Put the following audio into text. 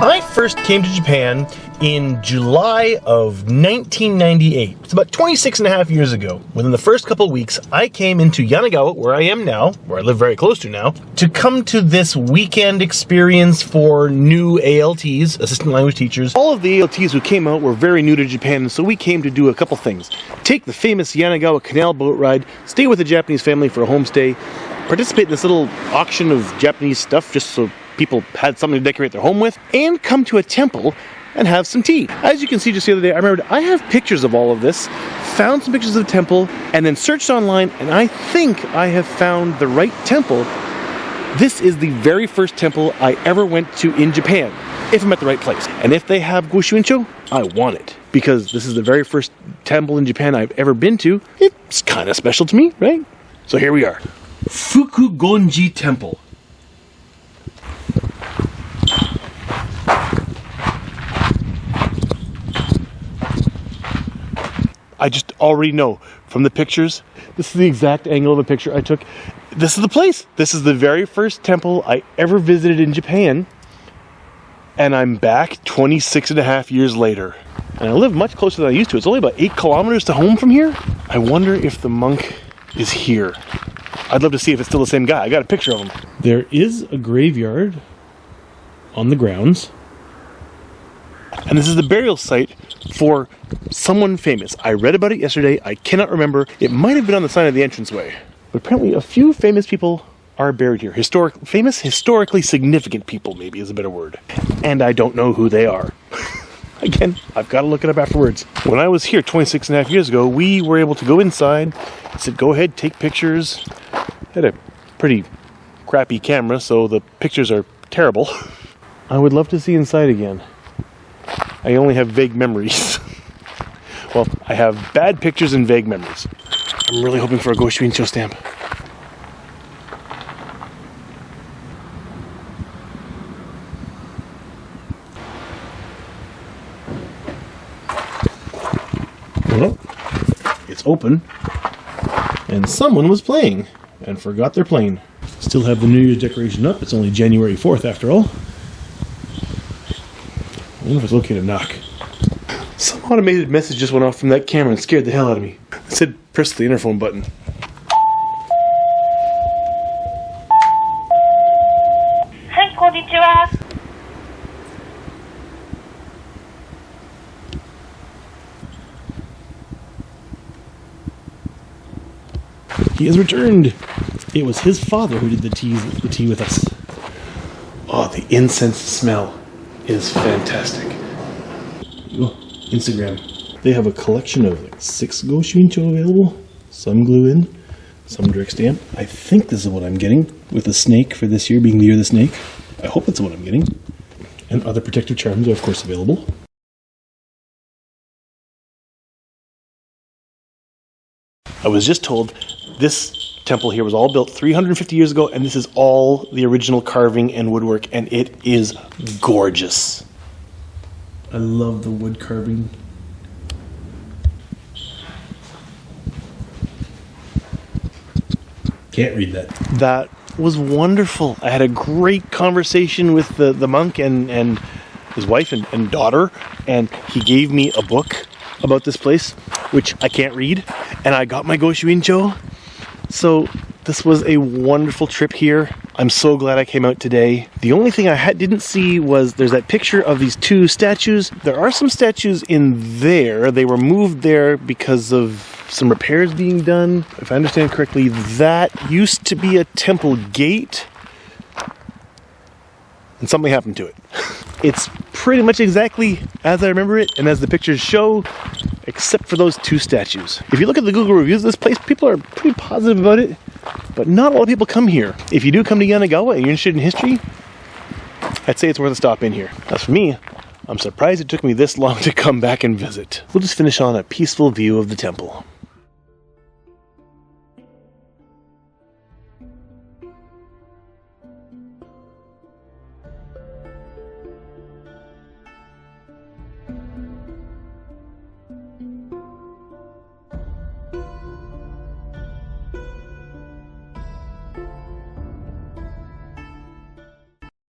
I first came to Japan in July of 1998. It's about 26 and a half years ago. Within the first couple of weeks, I came into Yanagawa, where I am now, where I live very close to now, to come to this weekend experience for new ALTs, assistant language teachers. All of the ALTs who came out were very new to Japan, so we came to do a couple things. Take the famous Yanagawa canal boat ride, stay with a Japanese family for a homestay, participate in this little auction of Japanese stuff just so people had something to decorate their home with, and come to a temple and have some tea. As you can see just the other day, I remembered I have pictures of all of this, found some pictures of the temple, and then searched online, and I think I have found the right temple. This is the very first temple I ever went to in Japan, if I'm at the right place. And if they have Goshuincho, I want it, because this is the very first temple in Japan I've ever been to. It's kind of special to me, right? So here we are. Fukugonji Temple. I just already know from the pictures, this is the exact angle of a picture I took. This is the place. This is the very first temple I ever visited in Japan. And I'm back 26 and a half years later. And I live much closer than I used to. It's only about 8 kilometers to home from here. I wonder if the monk is here. I'd love to see if it's still the same guy. I got a picture of him. There is a graveyard on the grounds. And this is the burial site for someone famous. I read about it yesterday. I cannot remember. It might have been on the sign of the entranceway. But apparently a few famous people are buried here. Historically significant people, maybe is a better word. And I don't know who they are. Again, I've got to look it up afterwards. When I was here 26 and a half years ago, we were able to go inside. It said, go ahead, take pictures. I had a pretty crappy camera, so the pictures are terrible. I would love to see inside again. I only have vague memories. Well, I have bad pictures and vague memories. I'm really hoping for a Goshuincho stamp. Well, it's open, and someone was playing and forgot their plane. Still have the New Year's decoration up. It's only January 4th after all. I wonder if it's okay to knock. Some automated message just went off from that camera and scared the hell out of me. It said, press the interphone button. Hi, konnichiwa. He has returned. It was his father who did the tea with us. Oh, the incense smell is fantastic. Oh, Instagram. They have a collection of like 6 Goshuincho available. Some glue in, some direct stamp. I think this is what I'm getting, with the snake for this year being the year of the snake. I hope that's what I'm getting. And other protective charms are of course available. I was just told this temple here was all built 350 years ago, and this is all the original carving and woodwork, and it is gorgeous. I love the wood carving. Can't read that. That was wonderful. I had a great conversation with the monk and his wife and daughter, and he gave me a book about this place, which I can't read, and I got my Goshuincho. So this was a wonderful trip here. I'm so glad I came out today. The only thing I didn't see was there's that picture of these 2 statues. There are some statues in there. They were moved there because of some repairs being done. If I understand correctly, that used to be a temple gate, and something happened to it. It's pretty much exactly as I remember it and as the pictures show, except for those 2 statues. If you look at the Google reviews of this place, people are pretty positive about it, but not a lot of people come here. If you do come to Yanagawa and you're interested in history, I'd say it's worth a stop in here. As for me, I'm surprised it took me this long to come back and visit. We'll just finish on a peaceful view of the temple.